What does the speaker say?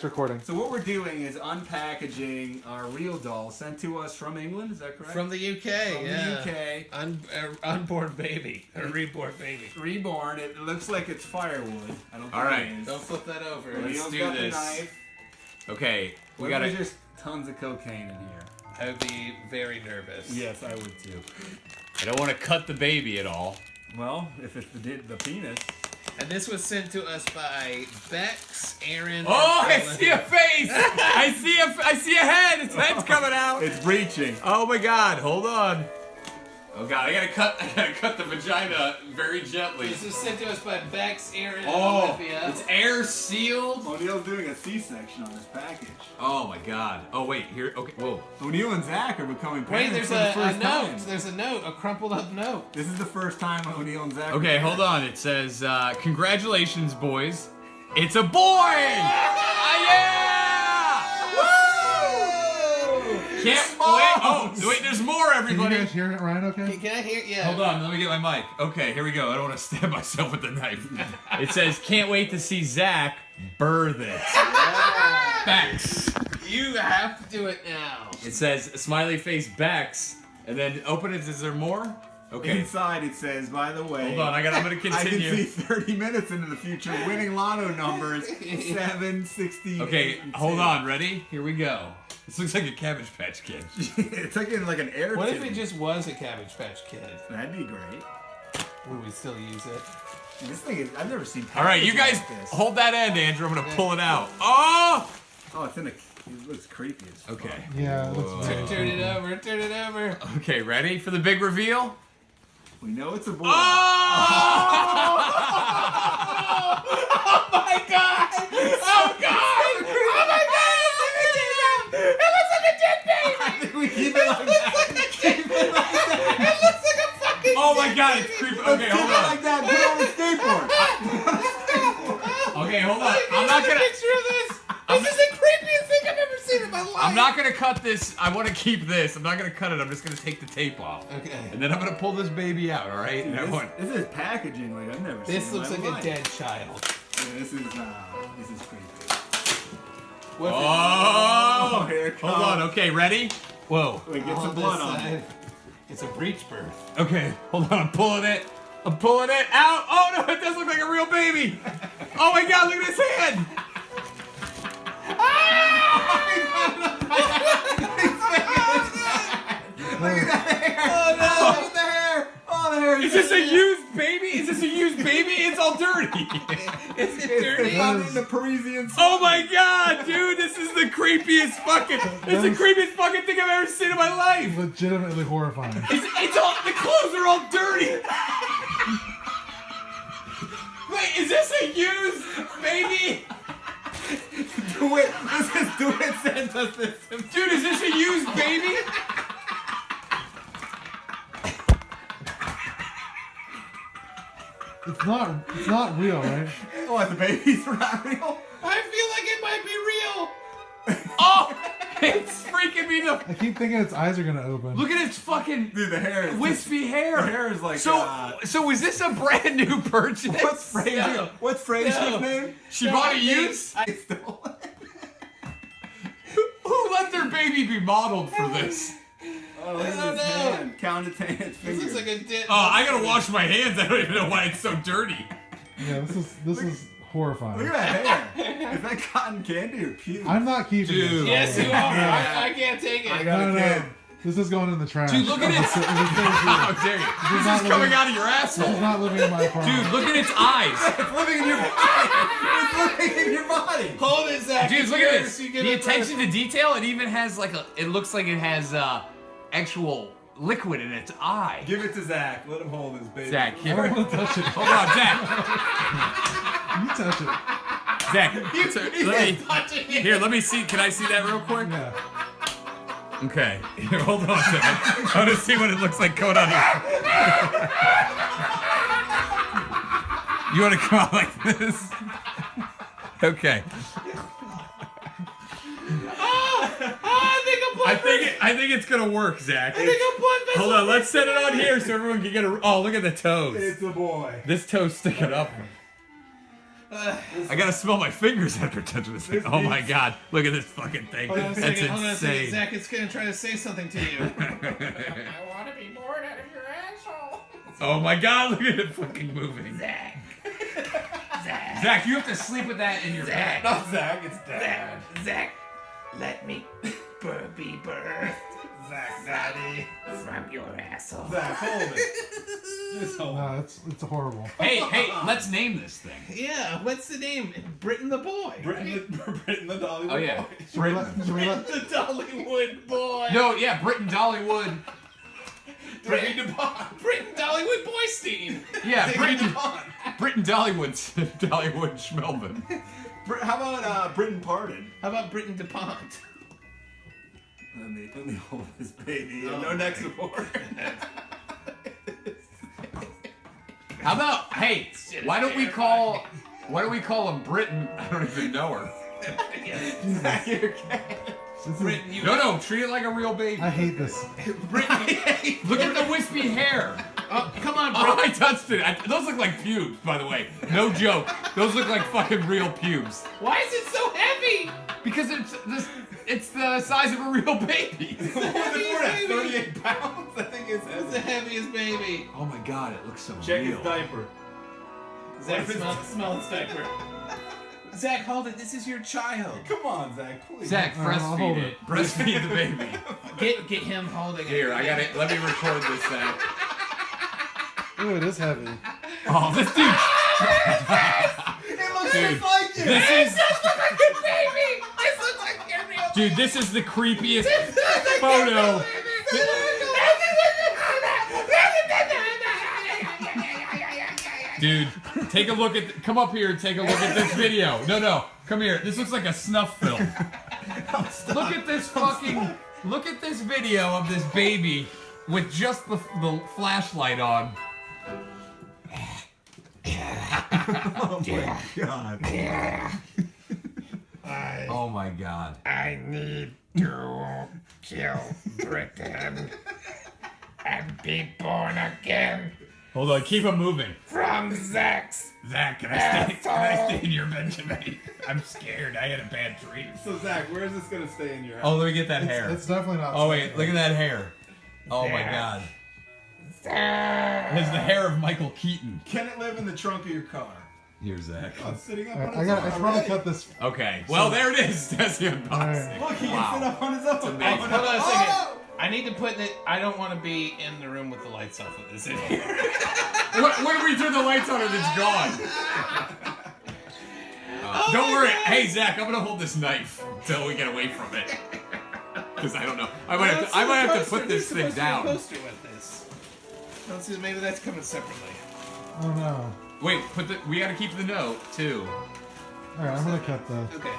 it's recording. So what we're doing is unpackaging our real doll sent to us from England. Is that correct? From the UK, From the UK. Unborn baby. A reborn baby. Reborn. It looks like it's firewood. I don't think All right. it is. Don't flip that over. Let's do got this. The knife. Okay, we What gotta. if there's just tons of cocaine in here? I would be very nervous. Yes, I would too. I don't want to cut the baby at all. Well, if it's the penis. And this was sent to us by Bex, Aaron. Oh, I and see a face! I see a head! Its head's coming out! It's breaching. Oh my god, hold on. Oh god, I gotta cut the vagina very gently. This was sent to us by Bex, Aaron, and Oh, Olivia. it's air sealed? O'Neill's doing a C-section on this package. Oh my god. Oh wait, here, okay, whoa. O'Neill and Zach are becoming Wait, parents there's for the a first note. time. There's a note, a crumpled up note. This is the first time O'Neill and Zach. Okay, hold on. It says, congratulations, boys. It's a boy! Yeah! Can't wait. Oh, wait, there's more, Can you everybody. guys hear it, Ryan? Okay. Can I hear? Yeah. Hold on, let me get my mic. Okay, here we go. I don't want to stab myself with the knife. It says, can't wait to see Zach burr this. Bex. You have to do it now. It says, smiley face Bex. And then open it. Is there more? Okay. Inside it says, by the way. Hold on, I'm going to I can continue. see 30 minutes into the future winning lotto numbers 7, 16. Okay, 8, and hold 2. on. Ready? Here we go. This looks like a Cabbage Patch Kid. It's like in like an air What if tube. it just was a Cabbage Patch Kid? That'd be great. Would we still use it? This thing is, I've never seen. All right, you guys like this. hold that end, Andrew. I'm going to pull it out. Oh! Oh, it's in a. It looks creepy as fuck. Okay. Yeah, it looks Whoa. weird. Turn it over. Turn it over. Okay, ready for the big reveal? We know it's a boy. Oh! Oh my god! Oh god! Oh my god! It looks like a dead baby! I think we keep it like that. Keep it like that. It looks like a fucking. Oh my god, it's creepy. Let's Okay, keep hold it on. like that. Put it on a skateboard. Okay, hold on. I'm not gonna. Picture of this. This is the creepiest thing I've ever seen in my life. I'm not gonna cut this. I want to keep this. I'm not gonna cut it. I'm just gonna take the tape off. Okay. And then I'm gonna pull this baby out. All right. And everyone. This is packaging like I've never seen. This in looks my like life. a dead child. Yeah, this is creepy. What if Oh! Here it Hold on. comes. Okay, ready? Whoa. Wait, get on some this blood on side, it. It's a breech birth. Okay, hold on. I'm pulling it. I'm pulling it out. Oh no! It does look like a real baby. Oh my god! Look at his hand. Look at that hair! Oh no! Look at the hair! Oh, the hair! Is this a used baby? Is this a used baby? It's all dirty. Is it They dirty? found it in the Parisian. Oh my god, dude! This is the creepiest fucking. It's the creepiest fucking thing I've ever seen in my life. Legitimately horrifying. It's all. The clothes are all dirty. Wait, is this a used baby? DeWitt, this is DeWitt sent us this. Dude, is this a used baby? It's not real, right? What, the baby's not real? I feel like it might be real. Oh, it's freaking me the. I keep thinking its eyes are gonna open. Look at its fucking Dude, the hair is wispy hair. The hair is like. So was this a brand new purchase? What's Fraser? No. What's Fraser's No. name? She bought a used? I stole it. Who let their baby be modeled for this? Oh, look at don't his know. hand. Count its hands. This Fingers. looks like a dead. Oh, I gotta wash my hands. I don't even know why it's so dirty. Yeah, this is horrifying. Look at that hair. Is that cotton candy or puke? I'm not keeping Dude. this. Yes, you are. Yeah. I can't take it. I got No, a no, kid. no. This is going in the trash. Dude, look at it. How dare you? This not is coming living- out of your This is asshole. not living in my apartment. Dude, look at its eyes. It's living in your body. It's living in your body. Hold it, Zach. Dude, It's look at yours. this. You get The it attention to detail, it even has like a. It looks like it has actual liquid in its eye. Give it to Zach. Let him hold his baby. Zach, I here. don't want to touch it. Hold on, Zach. You touch it. Zach, let me, touching it. here, let me see. Can I see that real quick? Yeah. Okay. Here, hold on, Zach. I want to see what it looks like going on here. You want to come out like this? Okay. I think it's gonna work, Zach. Hold on, let's set it on here so everyone can get a. Oh, look at the toes. It's a boy. This toe's sticking up. I gotta smell my fingers after touching this thing. Oh my god, look at this fucking thing. Hold on a That's Hold on a second, insane. Zach. It's gonna try to say something to you. I want to be born out of your asshole. Oh my god, look at it fucking moving. Zach. Zach, you have to sleep with that in your bed. Not Zach, it's Dad. Zach, let me be birthed Zach, Daddy. from your asshole. Zach, hold it. Just hold it. No, it's horrible. Hey, let's name this thing. Yeah, what's the name? Britton the boy. Britton the Dollywood Oh yeah. boy. Should we let The Dollywood boy. No, yeah, Britton Dollywood. Britton DePont. Britton Dollywood Boystein. Yeah, Britton DePont. Dollywood Schmelvin. How about Britton Pardon? How about Britton DuPont? Let me hold this baby. No neck support. How about, hey, why don't we call him Britton? I don't even know her. Zach, you're okay. This is, Britton, you. No, treat it like a real baby. I hate this. Britton. Look at the wispy hair. Oh, come on, Oh, Britton. I touched it. Those look like pubes, by the way. No joke. Those look like fucking real pubes. Why is it so heavy? Because it's the size of a real baby. It's the heaviest baby. 38 pounds? I think it's It's the heaviest baby. Oh my god, it looks so Check real. his diaper. Zach, smell his diaper. Zach, hold it. This is your child. Come on, Zach, please. Zach, I'll hold breastfeed it. it. Breastfeed the baby. Get him holding it. Here, I got it. Let me record this, Zach. Ooh, it is heavy. Oh, this dude. It looks Dude, just like you. This is, Baby, this looks like your real. dude, this is the creepiest photo. Dude, take a look at. Come up here and take a look at this video. No, come here. This looks like a snuff film. Look at this fucking. Look at this video of this baby with just the flashlight on. Oh my god. I need to kill Britain and be born again Hold on, keep him moving. from Zach's. Zach, can I stay in your bed tonight? I'm scared. I had a bad dream. So, Zach, where is this going to stay in your house? Oh, let me get that hair. It's definitely not. Oh wait, look at that hair. Oh my god. It has the hair of Michael Keaton. Can it live in the trunk of your car? Here, Zach. Oh, it's sitting up Alright, on I its gotta. own I should probably already. cut this. Okay. Well, there it is. That's the unboxing. Alright. Look, he Wow. can sit up on his own. amazing. Hold on a second. I need to put it. I don't want to be in the room with the lights off with this in here. What if we turn the lights on and it's gone? Don't worry. Hey, Zach, I'm gonna hold this knife until we get away from it. Because I don't know. I might have to put this thing down. Poster with this. Let's see, maybe that's coming separately. Oh no. Wait, we gotta keep the note too. Alright, I'm gonna cut the. Okay.